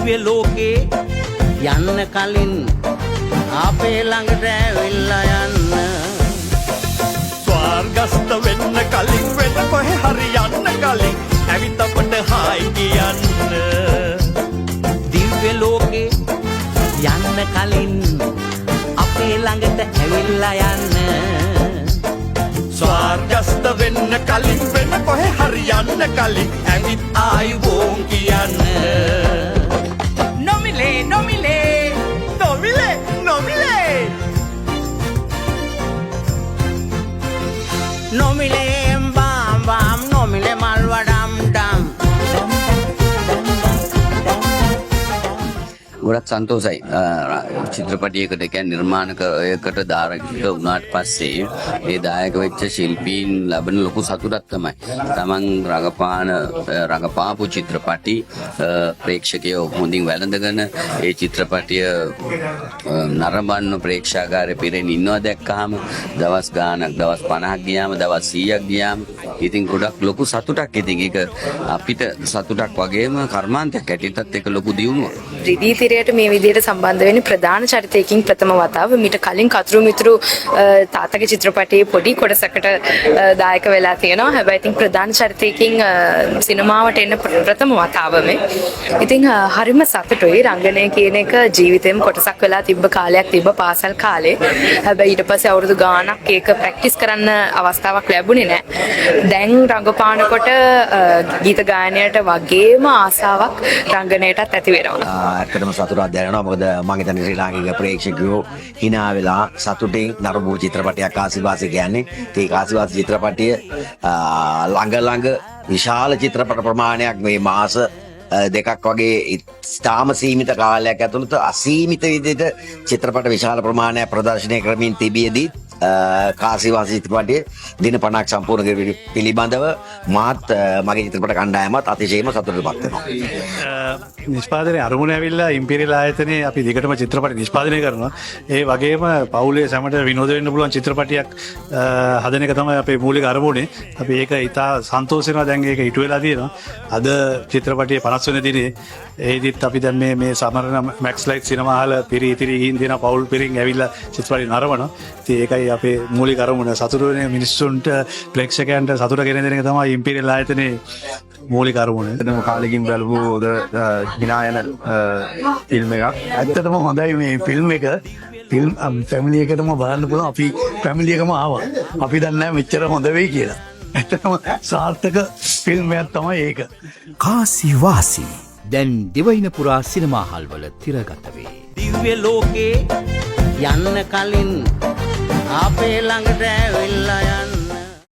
දිව්‍ය ලෝකේ යන්න කලින් අපේ ළඟට ඇවිල්ලා යන්න ස්වර්ගස්ත වෙන්න කලින් වෙන කොහෙ හරි යන්න කලින් ඇවිත් අපට හායි කියන්න දිව්‍ය ලෝකේ යන්න කලින් අපේ ළඟට ඇවිල්ලා යන්න ස්වර්ගස්ත වෙන්න කලින් වෙන කොහෙ හරි යන්න කලින් ඇවිත් ආයුබෝන් කියන්න නොමිලේ නොමිලේ නොමිලේ නොමිලේ නොමිලේ බාම් බාම් නොමිලේ මල් වඩම් ඩම් ගොඩක් සන්තෝසයි චිත්‍රපටයකට කියන්නේ නිර්මාණකයකට දායක වුණාට පස්සේ ඒ දායක වෙච්ච ශිල්පීන් ලබන ලොකු සතුටක් තමයි. Taman රඟපාපු චිත්‍රපටි ප්‍රේක්ෂකයෝ හොඳින් වැළඳගෙන ඒ චිත්‍රපටිය නරඹන ප්‍රේක්ෂාගාරේ පිරෙන ඉන්නවා දැක්කහම දවස් ගාණක් දවස් 50ක් ගියාම දවස් 100ක් ගියාම ඉතින් ගොඩක් ලොකු සතුටක්. ඉතින් ඒක අපිට සතුටක් වගේම කර්මාන්තයක් ඇටියටත් ඒක ලොකු දියුණුවක්. රිදීතිරයට මේ විදිහට සම්බන්ධ වෙන්නේ ප්‍රධාන චරිතයකින් ප්‍රථම වතාව. මීට කලින් කතුරු මිතුරු තාත්තගේ චිත්‍රපටයේ පොඩි කොටසකට දායක වෙලා තියෙනවා. හැබැයි ඉතින් ප්‍රධාන චරිතයකින් සිනමාවට එන්න ප්‍රථම වතාව මේ. ඉතින් හරිම සතුටුයි. රංගනය කියන එක ජීවිතේම කොටසක් වෙලා තිබ්බ කාලයක් තිබ්බ පාසල් කාලේ. හැබැයි ඊට පස්සේ අවුරුදු ගාණක් ඒක ප්‍රැක්ටිස් කරන්න අවස්ථාවක් ලැබුණේ නැහැ. දැන් රංගපානකොට ගීත ගායනයට වගේම ආසාවක් රංගනයටත් ඇති වෙනවා. ඇත්තටම සතුටක් දැනෙනවා. මොකද මම හිතන්නේ ශ්‍රී ලාංකික ප්‍රේක්ෂකයෝ hina වෙලා සතුටින් නරඹු චිත්‍රපටයක් ආසිවාසී කියන්නේ. ඒ ආසිවාසී චිත්‍රපටිය ළඟ විශාල චිත්‍රපට ප්‍රමාණයක් මේ මාස දෙකක් වගේ ඉතාම සීමිත කාලයක් ඇතුළත අසීමිත විදිහට චිත්‍රපට විශාල ප්‍රමාණයක් ප්‍රදර්ශනය කරමින් තිබියදී කාසිවාසී චිත්‍රපටයේ දින 50ක් සම්පූර්ණ කිරීම පිළිබඳව මාත් මගේ චිත්‍රපට කණ්ඩායමත් අතිශයින්ම සතුටුපත් වෙනවා. නිෂ්පාදනයේ අරමුණ ඇවිල්ලා ඉම්පීරියල් ආයතනයේ අපි දිගටම චිත්‍රපට නිෂ්පාදනය කරනවා. ඒ වගේම පවුලේ සැමට විනෝද වෙන්න පුළුවන් චිත්‍රපටයක් හදන එක තමයි අපේ මූලික අරමුණේ. අපි ඒක ඉතා සන්තෝෂ වෙනවා. දැන් ඒක ඉටු වෙලා තියෙනවා. අද චිත්‍රපටයේ 50 වෙනි දිනේ ඒදිත් අපි දැන් මේ සමරන මැක්ස් ලයිට් සිනමා හල ඉතිරි ගින් දෙන පවුල් පිරින් ඇවිල්ලා චිත්‍රපටය නරඹනවා. ඉතින් ඒකයි අපේ මූලික අරමුණ. සතුට වෙන මිනිස්සුන්ට ප්‍රේක්ෂකයන්ට සතුට ගෙන දෙන එක තමයි ඉම්පීරියල් ආයතනයේ මූලික අරමුණ. එතනම කාලෙකින් බලපු hina යන ෆිල්ම් එකක්. ඇත්තටම හොඳයි මේ ෆිල්ම් එක. ෆිල්ම් ෆැමිලි එකටම බලන්න පුළුවන්. අපි ෆැමිලි එකම ආවා. අපි දන්නේ නැහැ මෙච්චර හොඳ වෙයි කියලා. ඇත්තටම සාර්ථක ෆිල්ම් එකක් තමයි ඒක. කාසිවාසී දැන් දිවයින පුරා සිනමා හල් වල තිරගත වේ. දිව්‍ය ලෝකේ යන්න කලින් අපේ ළඟට ඇවිල්ලා යන්න